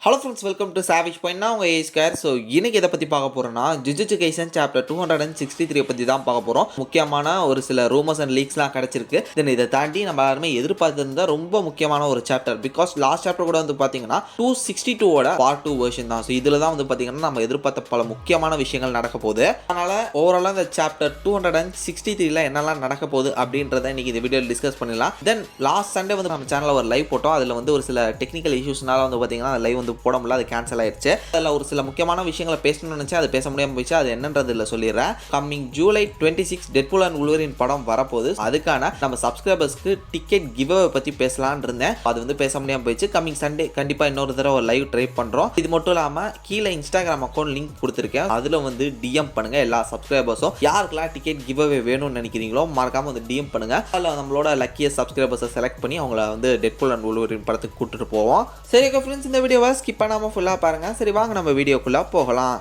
Hello friends, welcome to சாவிச் point. நான் உங்கள் ஸ்கொயர். ஸோ இன்னைக்கு எதை பற்றி பார்க்க போகிறோன்னா, ஜுஜுட்சு கைசன் சாப்டர் 263 பற்றி தான் பார்க்க போகிறோம். முக்கியமான ஒரு சில ரூமர்ஸ் அண்ட் லீக்ஸ்லாம் கிடச்சிருக்கு. தென் இதை தாண்டி நம்ம எல்லாருமே எதிர்பார்த்துருந்தா ரொம்ப முக்கியமான ஒரு சாப்டர். பிகாஸ் லாஸ்ட் சாப்டர் கூட வந்து பார்த்தீங்கன்னா 262 பார்ட் 2 வெர்ஷன் தான். ஸோ இதில் தான் வந்து பார்த்தீங்கன்னா நம்ம எதிர்பார்த்த பல முக்கியமான விஷயங்கள் நடக்க போகுது. அதனால் ஓவராலாக இந்த சாப்டர் 263ல் என்னெல்லாம் நடக்க போகுது அப்படின்றத இன்னைக்கு இந்த வீடியோவில் டிஸ்கஸ் பண்ணிடலாம். தென் லாஸ்ட் சண்டே வந்து நம்ம சேனலில் ஒரு லைவ் போட்டோம். அதில் வந்து ஒரு சில டெக்னிக்கல் இஷ்யூஸ்னால வந்து பார்த்தீங்கன்னா லைவ் வந்து போட முடியல, அது கேன்சல் ஆயிடுச்சு. அதில் ஒரு சில முக்கியமான விஷயங்களை பேசணும்னு நினச்சா அது பேச முடியாமல் போயிடுச்சு. அது என்னன்றது இல்லை சொல்லிடுறேன். கம்மிங் ஜூலை 26 டெட்பூல் அண்ட் வூல்வரின் படம் வரப்போகுது. அதுக்கான நம்ம சப்ஸ்கிரைபர்ஸ்க்கு டிக்கெட் கிவ் அவே பற்றி பேசலான்னு இருந்தேன். அது வந்து பேச முடியாமல் போயிடுச்சு. கம்மிங் சண்டே கண்டிப்பாக இன்னொரு தடவை ஒரு லைவ் ட்ரை பண்ணுறோம். இது மட்டும் இல்லாமல் கீழே இன்ஸ்டாகிராம் அக்கௌண்ட் லிங்க் கொடுத்துருக்கேன். அதில் வந்து டிஎம் பண்ணுங்க எல்லா சப்ஸ்கிரைபர்ஸும். யாருக்கெல்லாம் டிக்கெட் கிவ் அவே வேணும்னு நினைக்கிறீங்களோ மறக்காம வந்து டிஎம் பண்ணுங்க. அதில் நம்மளோட லக்கியஸ்ட் சப்ஸ்கிரைபர்ஸை செலக்ட் பண்ணி அவங்கள வந்து டெட்பூல் அண்ட் வூல்வரின் படத்துக்கு கூட்டிட்டு போவோம். சரி ஃப்ரெண்ட்ஸ், இந்த வீடியோவை ஸ்கிப் பண்ணாமல் ஃபுல்லாக பாருங்க. சரி வாங்க நம்ம வீடியோக்குள்ள போகலாம்.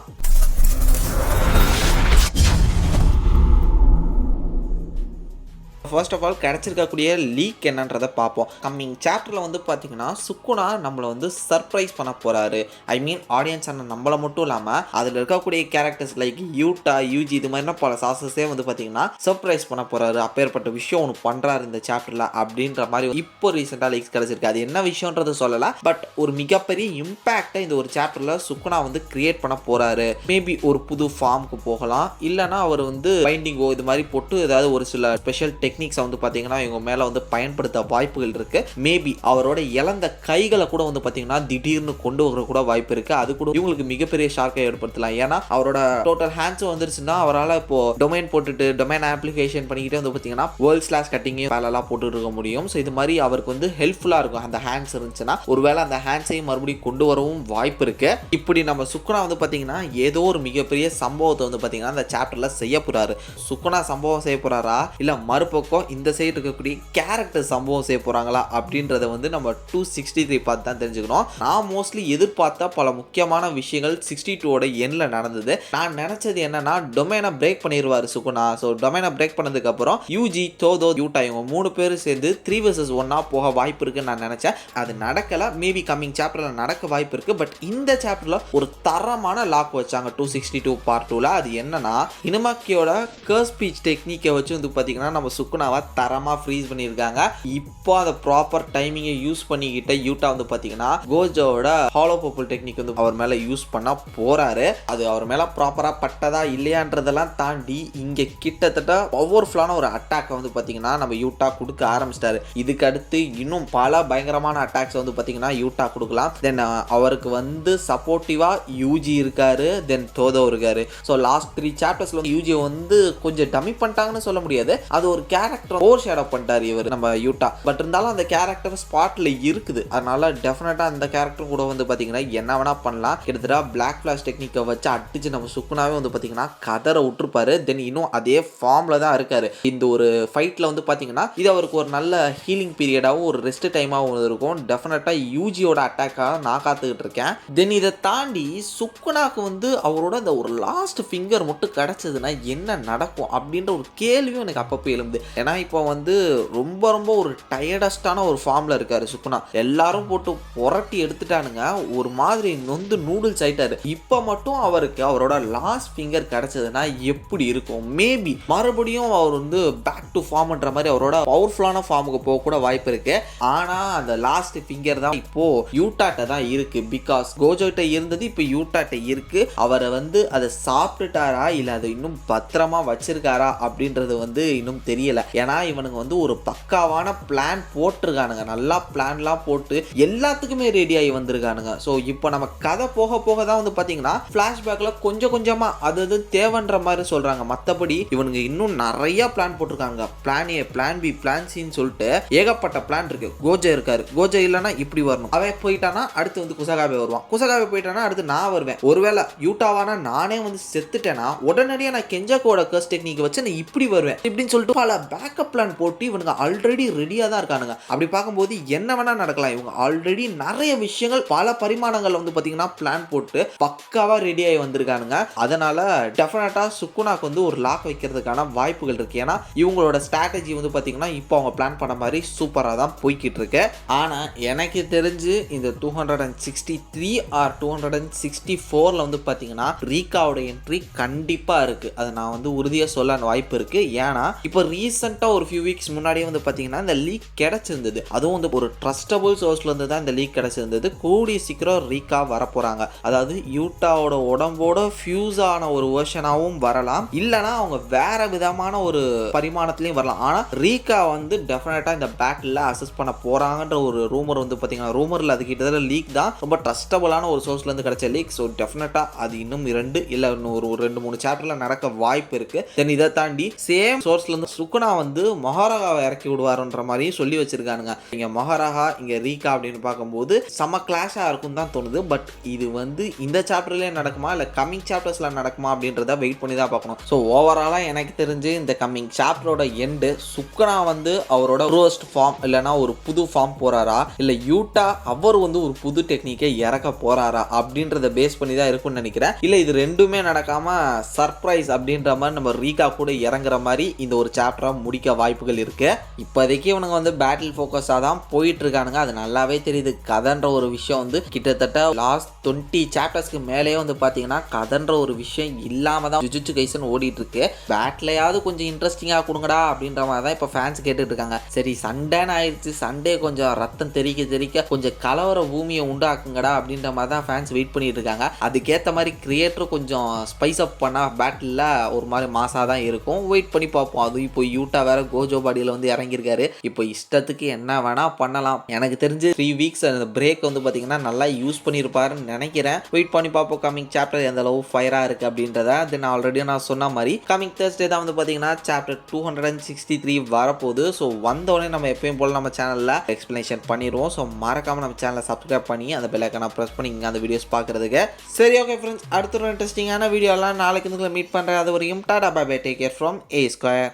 ஃபர்ஸ்ட் ஆஃப் ஆல் கிடைச்சிருக்கக்கூடிய லீக் என்னன்றதை பார்ப்போம். கம்மிங் சாப்டரில் வந்து பார்த்தீங்கன்னா சுக்குனா நம்மளை வந்து சர்ப்ரைஸ் பண்ண போகிறாரு. ஐ மீன் ஆடியன்ஸ் அண்ணன் நம்மளை மட்டும் இல்லாமல் அதில் இருக்கக்கூடிய கேரக்டர்ஸ் லைக் யூட்டா, யூஜி இது மாதிரினா பல சாசஸே வந்து பார்த்தீங்கன்னா சர்ப்ரைஸ் பண்ண போகிறாரு. அப்பேற்பட்ட விஷயம் ஒன்று பண்ணுறாரு இந்த சாப்டரில் அப்படின்ற மாதிரி இப்போ ரீசெண்டாக லீக்ஸ் கிடைச்சிருக்கு. அது என்ன விஷயன்றது சொல்லலை, பட் ஒரு மிகப்பெரிய இம்பேக்டை இந்த ஒரு சாப்டரில் சுக்குனா வந்து கிரியேட் பண்ண போகிறாரு. மேபி ஒரு புது ஃபார்முக்கு போகலாம், இல்லைனா அவர் வந்து பைண்டிங்கோ இது மாதிரி போட்டு ஏதாவது ஒரு சில ஸ்பெஷல் டெக்னிக்ஸ் வந்து பாத்தீங்கன்னா இவங்க மேல வந்து பயன்படுத்த வாய்ப்புகள் இருக்கு. மேபி அவரோட இழந்த கைகளை கூட வந்து பாத்தீங்கன்னா திடீர்னு கொண்டு வர கூட வாய்ப்பு இருக்கு. அது கூட இவங்களுக்கு மிகப்பெரிய ஷாக்கை ஏற்படுத்தலாம். ஏன்னா அவரோட டோட்டல் ஹேண்ட்ஸ் வந்துருச்சுன்னா அவரால் இப்போ டொமைன் போட்டுட்டு டொமைன் அப்ளிகேஷன் பண்ணிக்கிட்டே வந்து பாத்தீங்கன்னா வேர்ல்ட் ஸ்லாஷ் கட்டிங்கையும் வேலைலாம் போட்டு இருக்க முடியும். ஸோ இது மாதிரி அவருக்கு வந்து ஹெல்ப்ஃபுல்லா இருக்கும் அந்த ஹேண்ட்ஸ் இருந்துச்சுன்னா. ஒருவேளை அந்த ஹேண்ட்ஸையும் மறுபடியும் கொண்டு வரவும் வாய்ப்பு இருக்கு. இப்படி நம்ம சுக்குனா வந்து பாத்தீங்கன்னா ஏதோ ஒரு மிகப்பெரிய சம்பவத்தை வந்து பாத்தீங்கன்னா அந்த சாப்டர்ல செய்ய போறாரு. சுக்குனா சம்பவம் செய்ய போறாரா இல்ல மறுபக்கம் இந்த சைடு இருக்கக்கூடிய கேரக்டர் சம்பவம் செய்ய போறாங்களா அப்படின்றத வந்து நம்ம 263 பார்த்து தான் தெரிஞ்சுக்கணும். நான் மோஸ்ட்லி எதிர்பார்த்த பல முக்கியமான விஷயங்கள் 62ஓட எண்ணில் நடந்தது. நான் நினைச்சது என்னன்னா டொமைனை பிரேக் பண்ணிடுவாரு சுகுணா. ஸோ டொமைனை பிரேக் பண்ணதுக்கு அப்புறம் யூஜி, தோதோ, யூட்டா இவங்க 3 பேரும் சேர்ந்து 3 vs 1 போக வாய்ப்பு இருக்குன்னு நான் நினைச்சேன். அது நடக்கல. மேபி கம்மிங் சாப்டர்ல நடக்க வாய்ப்பு இருக்கு. பட் இந்த சாப்டர்ல ஒரு தரமான லாக் வச்சாங்க 262 பார்ட் 2ல. அது என்னன்னா இனுமாக்கியோட கர்ஸ் ஸ்பீச் டெக்னிக்கை வச்சு வந்து பாத்தீங்கன்னா நம்ம சுக்குனாவை தரமாக ஃப்ரீஸ் பண்ணியிருக்காங்க. இப்போ அதை ப்ராப்பர் டைமிங்கை யூஸ் பண்ணிக்கிட்ட யூட்டா வந்து பார்த்தீங்கன்னா கோஜோட ஹாலோ பர்பிள் டெக்னிக் வந்து அவர் மேலே யூஸ் பண்ண போறாரு. அது அவர் மேலே ப்ராப்பராக பட்டதா இல்லையான்றதெல்லாம் தாண்டி இங்கே கிட்டத்தட்ட பவர்ஃபுல்லான ஒரு அட்டாக்கை வந்து பார்த்தீங்கன்னா நம்ம யூட்டா கொடுக்க ஆரம்பிச்சிட்டாரு. இதுக்கு அடுத்து இன்னும் பல பயங்கரமான அட்டாக்ஸ் வந்து பார்த்தீங்கன்னா யூட்டா கொடுக்கலாம். தென் அவருக்கு வந்து சப்போர்ட்டிவா யூஜி இருக்காரு, தென் தோதோ இருக்காரு. ஸோ லாஸ்ட் 3 சாப்டர்ஸ்ல வந்து யூஜி வந்து கொஞ்சம் டம்மி பண்ணிட்டாங்கன்னு சொல்ல முடியாது. அது ஒரு கேரக்டர் ஓவர் ஷேடோ பண்ணிட்டாரு இவர் நம்ம யூட்டா. பட் இருந்தாலும் அந்த கேரக்டர் ஸ்பாட்ல இருக்குது. அதனால டெஃபினட்டா அந்த கேரக்டர் கூட வந்து பாத்தீங்கன்னா என்ன வேணா பண்ணலாம். கிட்டத்தட்ட பிளாக் ஃபிளாஷ் டெக்னிக்கை வச்சு அடிச்சு நம்ம சுக்குனாவே வந்து பாத்தீங்கன்னா கதற விட்டுருப்பாரு. தென் இன்னும் அதே ஃபார்ம்ல தான் இருக்காரு. இந்த ஒரு ஃபைட்ல வந்து பாத்தீங்கன்னா இது அவருக்கு ஒரு நல்ல ஹீலிங் பீரியடாகவும் ஒரு ரெஸ்ட் டைமாகவும் இருக்கும். டெஃபினட்டா யூஜியோட அட்டாக்காக நான் காத்துக்கிட்டு இருக்கேன். தென் இதை தாண்டி சுக்குனாக்கு வந்து அவரோட அந்த ஒரு லாஸ்ட் ஃபிங்கர் மட்டும் கிடைச்சதுன்னா என்ன நடக்கும் அப்படின்ற ஒரு கேள்வியும் எனக்கு அப்பப்போ எழும்புது. ஏன்னா இப்போ வந்து ரொம்ப ஒரு டயர்டஸ்டான ஒரு ஃபார்ம்ல இருக்காரு சுக்குனா. எல்லாரும் போட்டு புரட்டி எடுத்துட்டானுங்க. ஒரு மாதிரி நொந்து நூடுல்ஸ் ஆயிட்டாரு. இப்போ மட்டும் அவருக்கு அவரோட லாஸ்ட் ஃபிங்கர் கிடைச்சதுன்னா எப்படி இருக்கும்? மேபி மறுபடியும் அவர் வந்து பேக் டு ஃபார்ம்ன்ற மாதிரி அவரோட பவர்ஃபுல்லான ஃபார்முக்கு போக கூட வாய்ப்பு இருக்கு. ஆனா அந்த லாஸ்ட் ஃபிங்கர் தான் இப்போ யூட்டாட்ட தான் இருக்கு. பிகாஸ் கோஜோட்ட இருந்தது இப்போ யூட்டாட்ட இருக்கு. அவரை வந்து அதை சாப்பிட்டுட்டாரா இல்ல அதை இன்னும் பத்திரமா வச்சிருக்காரா அப்படின்றது வந்து இன்னும் தெரியல. ஏன்னா இவனுங்க வந்து ஒரு பக்காவான பிளான் போட்டிருக்கானுங்க. நல்லா பிளான்லாம் போட்டு எல்லாத்துக்குமே ரெடி ஆகி வந்திருக்கானுங்க. ஸோ இப்போ நம்ம கதை போக போக தான் வந்து பார்த்தீங்கன்னா ஃப்ளாஷ்பேக்ல கொஞ்சமா அது தேவைன்ற மாதிரி சொல்றாங்க. மற்றபடி இவனுங்க இன்னும் நிறைய பிளான் போட்டிருக்காங்க. Plan A, plan B, plan சின்னு சொல்லிட்டு ஏகப்பட்ட பிளான் இருக்கு. கோஜோ இருக்காரு. கோஜோ இல்லைன்னா இப்படி வரணும். அவன் போயிட்டானா அடுத்து வந்து குசகாபே வருவான். குசகாபே போயிட்டானா அடுத்து நான் வருவேன். ஒருவேளை யூட்டாவானா நானே வந்து செத்துட்டேன்னா உடனடியாக நான் கெஞ்சாக்கோட கர்ஸ் டெக்னிக் வச்சு நான் இப்படி வருவேன் இப்படின்னு சொல்லிட்டு பல பேக்கப் பிளான் போட்டு இவனுங்க ஆல்ரெடி ரெடியாக தான் இருக்கானுங்க. அப்படி பார்க்கும்போது என்ன வேணால் நடக்கலாம். இவங்க ஆல்ரெடி நிறைய விஷயங்கள் பல பரிமாணங்கள் வந்து பார்த்தீங்கன்னா பிளான் போட்டு பக்காவாக ரெடியாகி வந்திருக்கானுங்க. அதனால டெஃபினட்டாக சுக்குனாக்கு வந்து ஒரு லாக் வைக்கிறதுக்கான வாய்ப்புகள் இருக்கு. ஏன்னா இவங்களோட ஸ்ட்ராட்டஜி வந்து பார்த்தீங்கன்னா இப்போ அவங்க பிளான் பண்ண மாதிரி சூப்பராக தான் போய்கிட்டு இருக்கு. ஆனால் எனக்கு தெரிஞ்சு இந்த 263 ஆர் 264 வந்து பார்த்தீங்கன்னா ரீகாவோட என்ட்ரி கண்டிப்பாக இருக்கு. அதை நான் வந்து உறுதியாக சொல்ல வாய்ப்பு இருக்கு. ஏன்னா இப்போ ரீசெண்டாக ஒரு ஃபியூ வீக்ஸ் முன்னாடியே வந்து பார்த்தீங்கன்னா இந்த லீக் கிடைச்சிருந்தது. அதுவும் வந்து ஒரு ட்ரஸ்டபுள் சோர்ஸ்ல இருந்து தான் இந்த லீக் கிடைச்சிருந்தது. கூடிய சீக்கிரம் ரீகா வரப்போறாங்க. அதாவது யூட்டாவோட உடம்போட ஃபியூஸ் ஆன ஒரு வெர்ஷனாகவும் வரலாம், இல்லைனா அவங்க வேற விதமான ஒரு பரிமாணத்திலையும் வரலாம். ஆனால் ரீகா வந்து டெஃபினட்டாக இந்த பேட்டில் அசஸ் பண்ண போறாங்கன்ற ஒரு ரூமர் வந்து பார்த்தீங்கன்னா ரூமரில் அது கிட்டத்தட்ட லீக் தான், ரொம்ப ட்ரஸ்டபுளான ஒரு சோர்ஸ்லேருந்து கிடைச்ச லீக். ஸோ டெஃபினட்டாக அது இன்னும் 2 இல்லை ஒரு 2-3 சாப்டரில் நடக்க வாய்ப்பு இருக்கு. தென் இதை தாண்டி சேம் சோர்ஸ்லேருந்து சுக்குனா வந்து மொஹராகாவை இறக்கி விடுவாருன்ற மாதிரியும் சொல்லி வச்சிருக்கானுங்க. இங்கே மொஹராகா இங்கே ரீகா அப்படின்னு பார்க்கும்போது செம கிளாஷாக இருக்கும் தான் தோணுது. பட் இது வந்து இந்த சாப்டர்லேயே நடக்குமா இல்லை கம்மிங் சாப்டர்ஸில் நடக்குமா அப்படின்றத வெயிட் பண்ணி தான் பார்க்கணும். ஸோ ஓவராலாக எனக்கு தெரிஞ்சு இந்த கம்மிங் சாப்டரோட எண்டு சுக்குனா வந்து அவரோட ரோஸ்ட் ஃபார்ம் இல்லைனா ஒரு புது ஃபார்ம் போறாரா, இல்லை யூட்டா அவர் வந்து ஒரு புது டெக்னிக்கை இறக்க போறாரா அப்படின்றத பேஸ் பண்ணி தான் இருக்கும்னு நினைக்கிறேன். இல்லை இது ரெண்டுமே நடக்காம சர்ப்ரைஸ் அப்படின்ற மாதிரி நம்ம ரீகா கூட இறங்குற மாதிரி இந்த ஒரு சாப்டரை முடிக்க வாய்ப்புகள் இருக்கு. இப்போதைக்கு இவனுங்க வந்து பேட்டில் ஃபோக்கஸாக தான் போயிட்டு இருக்கானுங்க. அது நல்லாவே தெரியுது. கதைன்ற ஒரு விஷயம் வந்து கிட்டத்தட்ட லாஸ்ட் 20 சாப்டர்ஸ்க்கு மேலேயே வந்து பார்த்தீங்கன்னா கதைன்ற ஒரு விஷயம் இல்லாமல் தான் ஜுஜுட்சு கைசன் ஓடிட்டு இருக்கு. பேட்லையாவது கொஞ்சம் இன்ட்ரெஸ்டிங்காக கொடுங்கடா அப்படின்ற மாதிரி தான் இப்போ ஃபேன்ஸ் கேட்டுட்டு இருக்காங்க. சரி சண்டேன்னு ஆயிடுச்சு, சண்டே கொஞ்சம் ரத்தம் தெறிக்க கொஞ்சம் கலவர பூமியை உண்டாக்குங்கடா அப்படின்ற மாதிரி தான் ஃபேன்ஸ் வெயிட் பண்ணிட்டு இருக்காங்க. அதுக்கேற்ற மாதிரி கிரியேட்டரும் கொஞ்சம் ஸ்பைஸ் அப் பண்ணால் பேட்டில் ஒரு மாதிரி மாசாக தான் இருக்கும். வெயிட் பண்ணி பார்ப்போம். அதுவும் இப்போ யூட்டா வேற கோஜோ பாடியில் வந்து இறங்கியிருக்காரு. இப்போ இஷ்டத்துக்கு என்ன வேணா பண்ணலாம். எனக்கு தெரிஞ்சு 3 வீக்ஸ் அந்த பிரேக் வந்து பார்த்தீங்கன்னா நல்லா யூஸ் பண்ணியிருப்பாருன்னு நினைக்கிறேன். வெயிட் பண்ணி பார்ப்போம் கமிங் சாப்டர் எந்த அளவு ஃபயராக இருக்குது அப்படின்றத. தென் ஆல்ரெடி நான் சொன்ன மாதிரி கமிங் தேர்ஸ்டே தான் வந்து பார்த்தீங்கன்னா சாப்டர் 263 வரப்போகுது. ஸோ வந்தோடனே நம்ம எப்பயும் போல் நம்ம சேனலில் எக்ஸ்பிளனேஷன் பண்ணிடுவோம். ஸோ மறக்காமல் நம்ம சேனலை சப்ஸ்கிரைப் பண்ணி அந்த பெல் ஐகானை ப்ரெஸ் பண்ணி அந்த வீடியோஸ் பார்க்குறதுக்கு. சரி ஓகே ஃப்ரெண்ட்ஸ், அடுத்த ஒரு இன்ட்ரெஸ்டிங்கான வீடியோலாம் நாளைக்கு மீட் பண்ணுறேன். அது வரைக்கும் tata bye bye, take care from A Square.